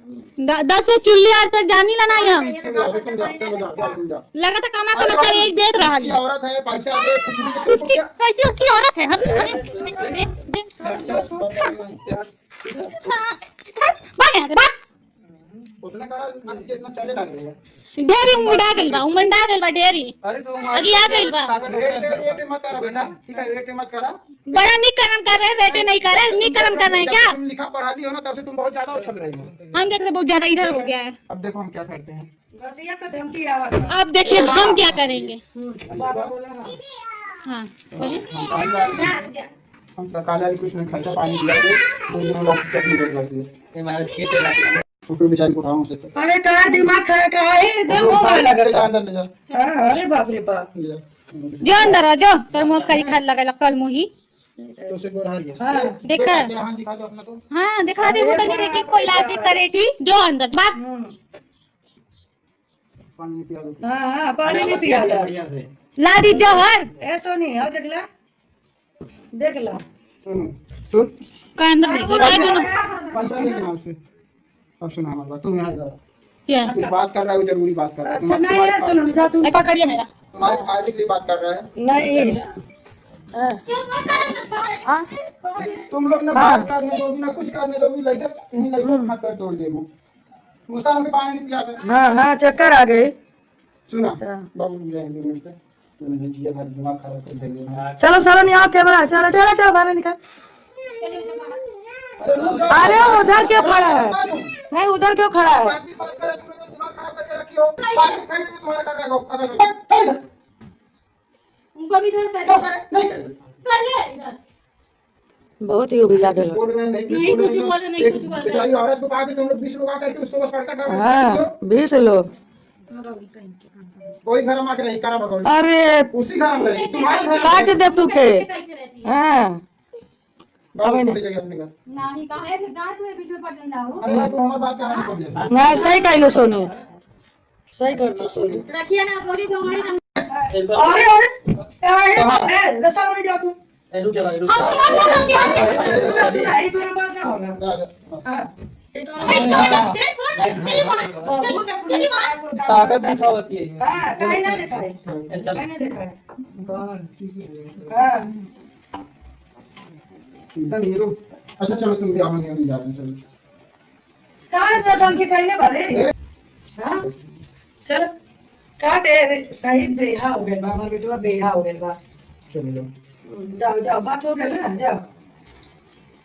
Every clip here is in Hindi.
10 से चुल्ली आज तक जानी ला नहीं हम लगा था कमा कमा कर एक देख रहा है औरत है पैसा दे कुछ भी उसकी कैसी उसकी औरत है हम उसने कहा कितना चले लगे ढेरी उमंडा गइल बा ढेरी अरे तो अगी आ गइल बा रेट मत करा बेटा ठीक है रेट मत करा बड़ा निकरम कर रहे रेट नहीं कर रहे निकरम कर रहे हैं क्या तुम लिखा पढ़ा ली हो ना तब से तुम बहुत ज्यादा उछल रही हो हम देख रहे बहुत ज्यादा इधर हो गया है अब देखो हम क्या करते हैं अब देखिए हम क्या करेंगे हाँ हम काला कुछ नहीं खर्चा पानी दिया दे तो दोनों लोग चटनी कर लगी फोटो बेचारी को उठाऊं से अरे का दिमाग का है दे मोबाइल लगा अंदर ले जा अरे बाप रे बाप जो अंदर आ जाओ तर मुंह करी खाल लगा कल मुही तो से गोर हार गया हां देखा हां दिखा दो अपना तो हाँ दिखा दे होटल में देखी कोई लाजी करे ठीक जो अंदर बात पानी पिया दो हां पानी नहीं पिया था ला दी जौहर ऐसा नहीं है देख ला सुन का अंदर नहीं लगा दो ना पैसा लेना उससे अब सुना हमारी बात तुम यहाँ जाओ क्या कुछ बात कर रहा है वो जरूरी बात कर रहा है अच्छा नहीं है सुनो जा तू नहीं पकड़िए मेरा तुम्हारे फायदे के लिए बात कर रहा है नहीं तुम लोग ना बात करने दोगी ना कुछ करने दोगी लड़का यहीं लड़का हाथ पैर तोड़ देगा मुसा हमें पानी नहीं पिया था हां हां चक्कर आ गए सुना बाबू जाएंगे मिलते तुमने जिया भर दिमाग खराब कर देंगे चलो चलो नहीं आओ कैमरा चलो चलो चलो बाहर निकल अरे उधर क्यों खड़ा है नहीं उधर क्यों खड़ा है उनको भी इधर बहुत ही उबिया गया नहीं कुछ बोल नहीं कुछ बोल बेचारी औरत को पाके तुम लोग 20 लोग आकर के उसको बस सड़का हां 20 लोग कोई घर में आके नहीं करा बगल अरे उसी घर में रही तुम्हारे घर काट दे तू के हां बाबू छोड़ जाइए अपने घर नानी कहाँ है गाय तो बीच में पड़ नहीं ना हो अरे भाई तुम हमारी बात कहाँ नहीं समझे नहीं सही कहलो सोनू सही करतो सोनू रखिए ना गौरी भगवान अरे अरे दशा होने जाओ तू रुक जा रुक एक बार बात ना होगा ताकत दिखावती है हां कहीं ना दिखाए ऐसा कहीं ना दिखाए हां इधर हीरो अच्छा चलो तुम भी आवांगे नहीं जाते चलो कहां से टंकी करने वाले हां चलो का दे सही बेहा हो गया हमारे बेटवा बेहा हो गया चलो लो जाओ जाओ बात हो गया ना जाओ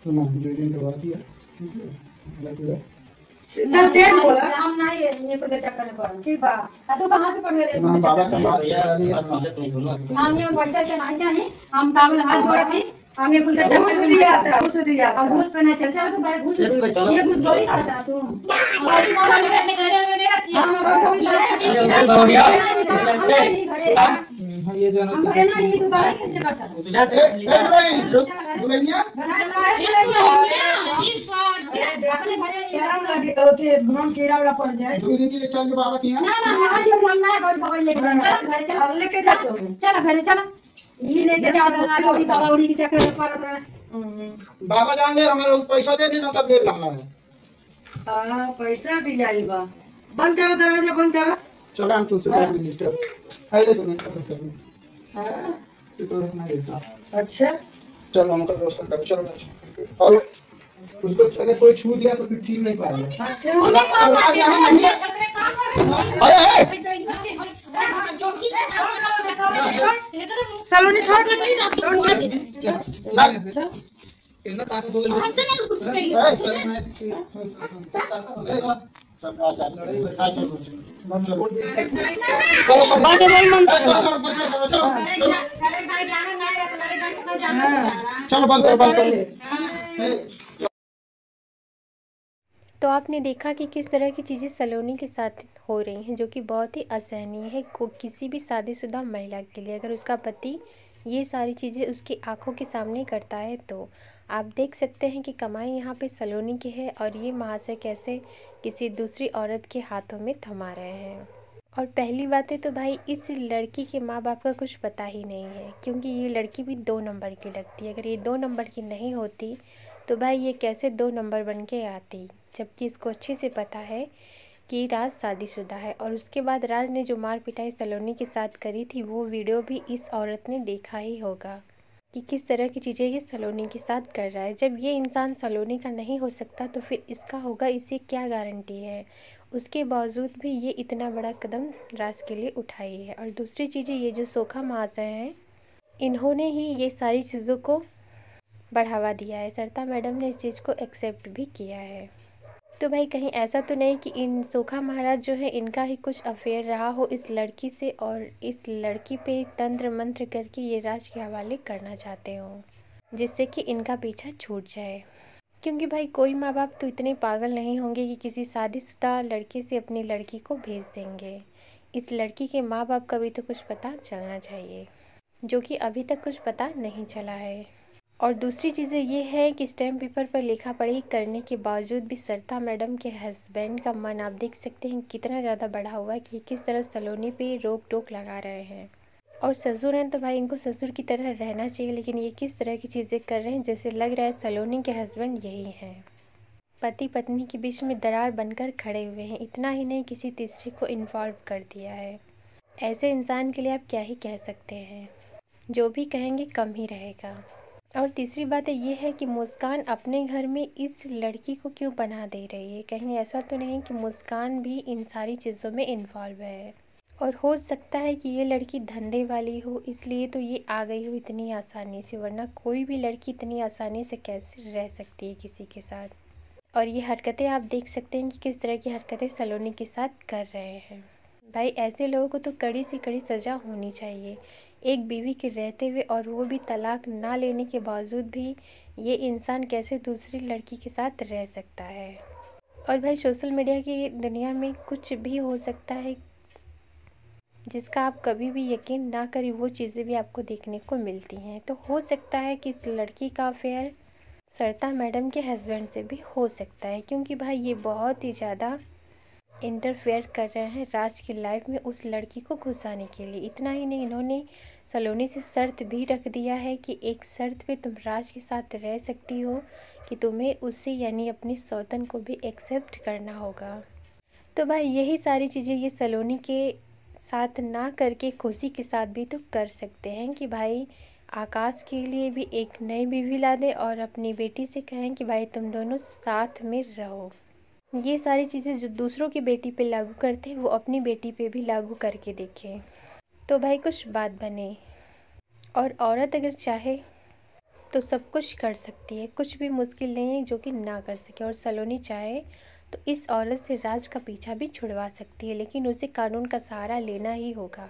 तुम जो दिन करवा दिया ना तेज बोला हम नहीं ये पर चक्कर में पड़ा ठीक बा तू कहां से पड़ गए हम बाबा से बात किया नाम ये पैसा से नहीं जाने हम काबल हाथ जोड़ के हम ये कुल का घूस दिया था घूस दिया अब घूस पे ना चल चल तू गाय घूस ये घूस गोली करता तू गौरी भगवान ने घर में नहीं रखिया ये जो हम कहना ये तू गाय कैसे करता दुल्हनिया अपने घरे शर्म लगे होती है मन कीड़ा उड़ा पड़ जाए दो दिन के लिए चल के बाबा के यहाँ ना ना हाथ जोड़ हम ना गाड़ी पकड़ लेके चल घरे चल अब लेके जा सोनू चल घरे चल ये लेके जाओ ना गौरी बाबा उड़ी की चक्कर पर बाबा जान ले हमारे पैसा दे देना तब ले लाना है हां पैसा दिया बा बंद करो दरवाजा बंद करो चलो हम तुमसे बात मिनिस्टर है दे तुम्हें तो रखना देता अच्छा चलो हम का दोस्त कर चलो और उसको अगर कोई छू दिया तो फिर ठीक नहीं पाएगा अच्छा आवाज यहाँ नहीं अरे सलोनी छोड़ इतना ताकत हो हमसे नहीं कुछ नहीं चलो बंद कर तो आपने देखा कि किस तरह की चीज़ें सलोनी के साथ हो रही हैं, जो कि बहुत ही असहनीय है किसी भी शादीशुदा महिला के लिए। अगर उसका पति ये सारी चीज़ें उसकी आंखों के सामने करता है तो आप देख सकते हैं कि कमाई यहाँ पे सलोनी की है और ये महाशय कैसे किसी दूसरी औरत के हाथों में थमा रहे हैं। और पहली बात है तो भाई इस लड़की के माँ बाप का कुछ पता ही नहीं है, क्योंकि ये लड़की भी 2 नंबर की लगती है। अगर ये 2 नंबर की नहीं होती तो भाई ये कैसे 2 नंबर बन के आती। जबकि इसको अच्छे से पता है कि राज शादीशुदा है। और उसके बाद राज ने जो मार पिटाई सलोनी के साथ करी थी वो वीडियो भी इस औरत ने देखा ही होगा कि किस तरह की चीज़ें ये सलोनी के साथ कर रहा है। जब ये इंसान सलोनी का नहीं हो सकता तो फिर इसका होगा, इसे क्या गारंटी है। उसके बावजूद भी ये इतना बड़ा कदम राज के लिए उठाई है। और दूसरी चीज़ें, ये जो सोखा महाशय हैं, इन्होंने ही ये सारी चीज़ों को बढ़ावा दिया है। सरिता मैडम ने इस चीज़ को एक्सेप्ट भी किया है। तो भाई कहीं ऐसा तो नहीं कि इन सोखा महाराज जो है इनका ही कुछ अफेयर रहा हो इस लड़की से और इस लड़की पे तंत्र मंत्र करके ये राज के हवाले करना चाहते हो, जिससे कि इनका पीछा छूट जाए। क्योंकि भाई कोई माँ बाप तो इतने पागल नहीं होंगे कि किसी शादीशुदा लड़के से अपनी लड़की को भेज देंगे। इस लड़की के माँ बाप का भी तो कुछ पता चलना चाहिए, जो कि अभी तक कुछ पता नहीं चला है। और दूसरी चीज़ें ये है कि स्टैम्प पेपर पर लिखा पढ़ी करने के बावजूद भी सरिता मैडम के हस्बैंड का मन आप देख सकते हैं कितना ज़्यादा बढ़ा हुआ है कि किस तरह सलोनी पे रोक टोक लगा रहे हैं। और ससुर हैं तो भाई इनको ससुर की तरह रहना चाहिए, लेकिन ये किस तरह की चीज़ें कर रहे हैं, जैसे लग रहा है सलोनी के हस्बैंड यही हैं, पति पत्नी के बीच में दरार बनकर खड़े हुए हैं। इतना ही नहीं, किसी तीसरी को इन्वॉल्व कर दिया है। ऐसे इंसान के लिए आप क्या ही कह सकते हैं, जो भी कहेंगे कम ही रहेगा। और तीसरी बात ये है कि मुस्कान अपने घर में इस लड़की को क्यों पनाह दे रही है। कहीं ऐसा तो नहीं कि मुस्कान भी इन सारी चीज़ों में इन्वॉल्व है। और हो सकता है कि ये लड़की धंधे वाली हो, इसलिए तो ये आ गई हो इतनी आसानी से, वरना कोई भी लड़की इतनी आसानी से कैसे रह सकती है किसी के साथ। और ये हरकतें आप देख सकते हैं कि किस तरह की हरकतें सलोनी के साथ कर रहे हैं। भाई ऐसे लोगों को तो कड़ी से कड़ी सज़ा होनी चाहिए। एक बीवी के रहते हुए और वो भी तलाक ना लेने के बावजूद भी ये इंसान कैसे दूसरी लड़की के साथ रह सकता है। और भाई सोशल मीडिया की दुनिया में कुछ भी हो सकता है, जिसका आप कभी भी यकीन ना करें वो चीज़ें भी आपको देखने को मिलती हैं। तो हो सकता है कि इस लड़की का अफेयर सरिता मैडम के हस्बैंड से भी हो सकता है, क्योंकि भाई ये बहुत ही ज़्यादा इंटरफेयर कर रहे हैं राज की लाइफ में उस लड़की को घुसाने के लिए। इतना ही नहीं, इन्होंने सलोनी से शर्त भी रख दिया है कि एक शर्त पे तुम राज के साथ रह सकती हो कि तुम्हें उससे यानी अपनी सौतन को भी एक्सेप्ट करना होगा। तो भाई यही सारी चीज़ें ये सलोनी के साथ ना करके खुशी के साथ भी तो कर सकते हैं कि भाई आकाश के लिए भी एक नई बीवी ला दे और अपनी बेटी से कहें कि भाई तुम दोनों साथ में रहो। ये सारी चीज़ें जो दूसरों की बेटी पे लागू करते हैं वो अपनी बेटी पे भी लागू करके देखें, तो भाई कुछ बात बने। और औरत अगर चाहे तो सब कुछ कर सकती है, कुछ भी मुश्किल नहीं है जो कि ना कर सके। और सलोनी चाहे तो इस औरत से राज का पीछा भी छुड़वा सकती है, लेकिन उसे कानून का सहारा लेना ही होगा,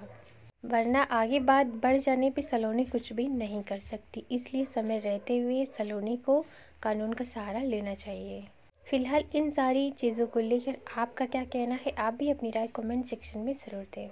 वरना आगे बात बढ़ जाने पे सलोनी कुछ भी नहीं कर सकती। इसलिए समय रहते हुए सलोनी को कानून का सहारा लेना चाहिए। फिलहाल इन सारी चीज़ों को लेकर आपका क्या कहना है, आप भी अपनी राय कमेंट सेक्शन में ज़रूर दें।